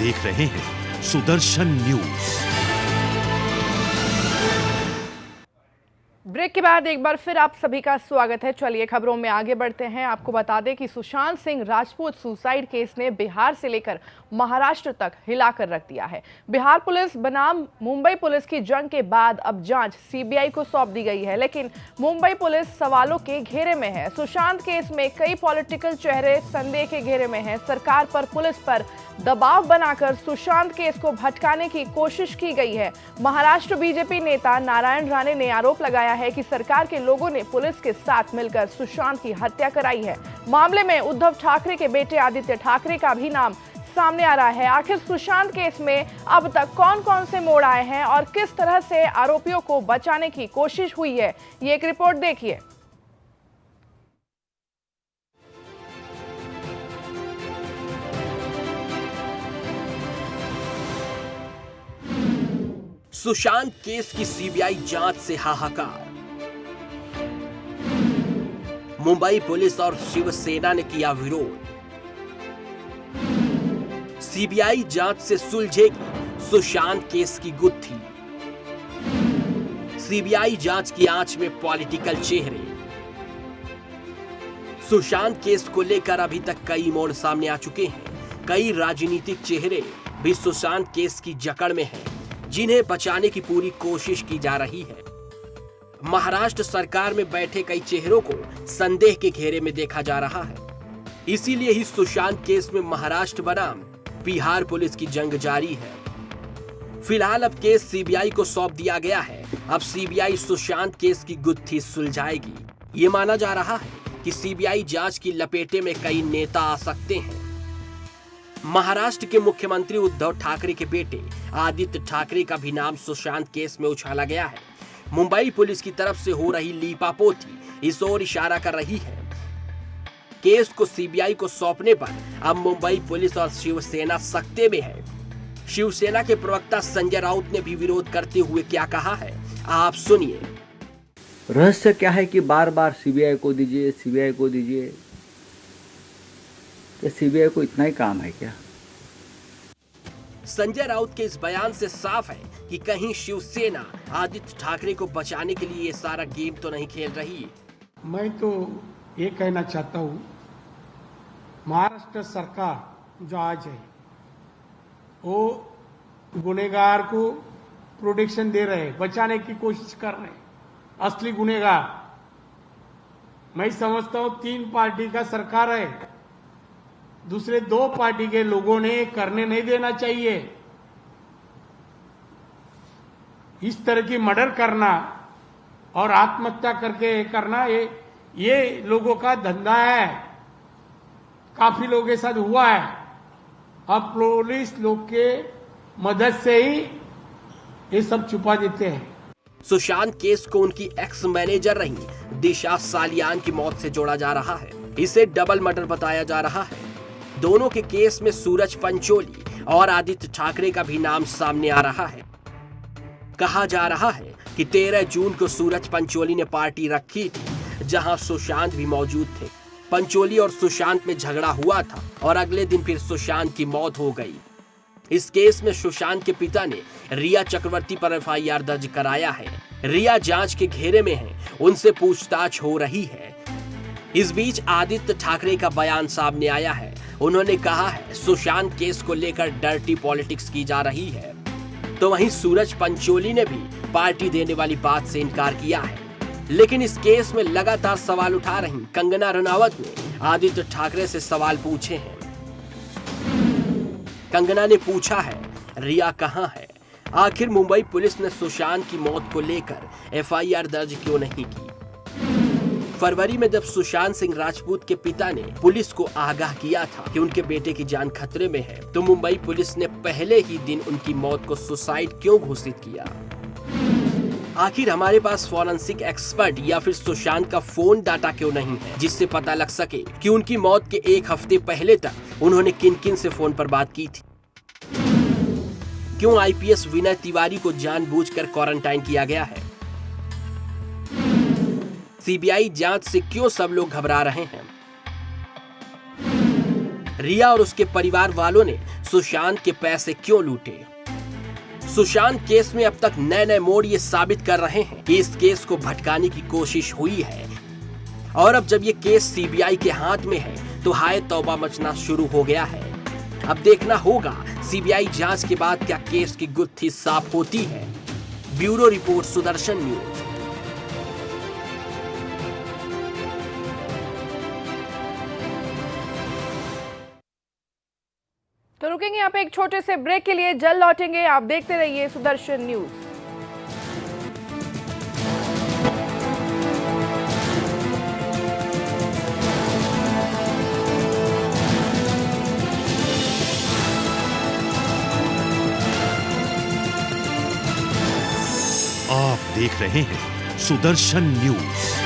देख रहे हैं सुदर्शन न्यूज। ब्रेक के बाद एक बार फिर आप सभी का स्वागत है। चलिए खबरों में आगे बढ़ते हैं। आपको बता दें कि सुशांत सिंह राजपूत सुसाइड केस ने बिहार से लेकर महाराष्ट्र तक हिलाकर रख दिया है। बिहार पुलिस बनाम मुंबई पुलिस की जंग के बाद अब जांच सीबीआई को सौंप दी गई है, लेकिन मुंबई पुलिस सवालों के घेरे में है। सुशांत केस में कई पॉलिटिकल चेहरे संदेह के घेरे में हैं। सरकार पर पुलिस पर दबाव बनाकर सुशांत केस को भटकाने की कोशिश की गई है। महाराष्ट्र बीजेपी नेता नारायण राणे ने आरोप लगाया है कि सरकार के लोगों ने पुलिस के साथ मिलकर सुशांत की हत्या कराई है। मामले में उद्धव ठाकरे के बेटे आदित्य ठाकरे का भी नाम सामने आ रहा है। आखिर सुशांत केस में अब तक कौन कौन से मोड़ आए हैं और किस तरह से आरोपियों को बचाने की कोशिश हुई है, ये एक रिपोर्ट देखिए। सुशांत केस की सीबीआई जांच से हाहाकार। मुंबई पुलिस और शिवसेना ने किया विरोध। सीबीआई जांच से सुलझेगी सुशांत केस की गुत्थी। सीबीआई जांच की आंच में पॉलिटिकल चेहरे। सुशांत केस को लेकर अभी तक कई मोड़ सामने आ चुके हैं। कई राजनीतिक चेहरे भी सुशांत केस की जकड़ में हैं, जिन्हें बचाने की पूरी कोशिश की जा रही है। महाराष्ट्र सरकार में बैठे कई चेहरों को संदेह के घेरे में देखा जा रहा है। इसीलिए ही सुशांत केस में महाराष्ट्र बनाम बिहार पुलिस की जंग जारी है। फिलहाल अब केस सीबीआई को सौंप दिया गया है। अब सीबीआई सुशांत केस की गुत्थी सुलझाएगी। ये माना जा रहा है कि सीबीआई जांच की लपेटे में कई नेता आ सकते हैं। महाराष्ट्र के मुख्यमंत्री उद्धव ठाकरे के बेटे आदित्य ठाकरे का भी नाम सुशांत केस में उछाला गया है। मुंबई पुलिस की तरफ से हो रही लीपापोती इस ओर इशारा कर रही है। केस को सीबीआई को सौंपने पर अब मुंबई पुलिस और शिवसेना सख्ते में है। शिवसेना के प्रवक्ता संजय राउत ने भी विरोध करते हुए क्या कहा है, आप सुनिए। रहस्य क्या है कि बार बार सीबीआई को दीजिए, सीबीआई को दीजिए। सीबीआई को इतना ही काम है क्या? संजय राउत के इस बयान से साफ है कि कहीं शिवसेना आदित्य ठाकरे को बचाने के लिए ये सारा गेम तो नहीं खेल रही। मैं तो ये कहना चाहता हूँ, महाराष्ट्र सरकार जो आज है वो गुनहगार को प्रोटेक्शन दे रहे हैं, बचाने की कोशिश कर रहे हैं। असली गुनहगार मैं समझता हूँ 3 पार्टी का सरकार है, दूसरे 2 पार्टी के लोगों ने करने नहीं देना चाहिए। इस तरह की मर्डर करना और आत्महत्या करके करना ये लोगों का धंधा है। काफी लोगों के साथ हुआ है। अब पुलिस लोग के मदद से ही ये सब छुपा देते हैं। सुशांत केस को उनकी एक्स मैनेजर रही दिशा सालियान की मौत से जोड़ा जा रहा है। इसे डबल मर्डर बताया जा रहा है। दोनों के केस में सूरज पंचोली और आदित्य ठाकरे का भी नाम सामने आ रहा है। कहा जा रहा है कि 13 जून को सूरज पंचोली ने पार्टी रखी थी, जहां सुशांत भी मौजूद थे। पंचोली और सुशांत में झगड़ा हुआ था और अगले दिन फिर सुशांत की मौत हो गई। इस केस में सुशांत के पिता ने रिया चक्रवर्ती पर एफआईआर दर्ज कराया है। रिया जांच के घेरे में है, उनसे पूछताछ हो रही है। इस बीच आदित्य ठाकरे का बयान सामने आया है। उन्होंने कहा है सुशांत केस को लेकर डर्टी पॉलिटिक्स की जा रही है। तो वहीं सूरज पंचोली ने भी पार्टी देने वाली बात से इनकार किया है। लेकिन इस केस में लगातार सवाल उठा रही कंगना रनावत ने आदित्य ठाकरे से सवाल पूछे हैं। कंगना ने पूछा है, रिया कहां है? आखिर मुंबई पुलिस ने सुशांत की मौत को लेकर एफआईआर दर्ज क्यों नहीं की? फरवरी में जब सुशांत सिंह राजपूत के पिता ने पुलिस को आगाह किया था कि उनके बेटे की जान खतरे में है, तो मुंबई पुलिस ने पहले ही दिन उनकी मौत को सुसाइड क्यों घोषित किया? आखिर हमारे पास फॉरेंसिक एक्सपर्ट या फिर सुशांत का फोन डाटा क्यों नहीं है, जिससे पता लग सके कि उनकी मौत के 1 हफ्ते पहले तक उन्होंने किन किन से फोन पर बात की थी? क्यों आईपीएस विनय तिवारी को जानबूझकर क्वारंटाइन किया गया है? सीबीआई जांच से क्यों सब लोग घबरा रहे हैं? रिया और उसके परिवार वालों ने सुशांत के पैसे क्यों लूटे। सुशांत केस में अब तक नए नए मोड़ ये साबित कर रहे हैं कि इस केस को भटकाने की कोशिश हुई है, और अब जब ये केस सीबीआई के हाथ में है तो हाय तौबा मचना शुरू हो गया है। अब देखना होगा सीबीआई जांच के बाद क्या केस की गुत्थी साफ होती है। Bureau report, Sudarshan news. तो रुकेंगे यहाँ पे एक छोटे से ब्रेक के लिए, जल्द लौटेंगे। आप देखते रहिए सुदर्शन न्यूज। आप देख रहे हैं सुदर्शन न्यूज।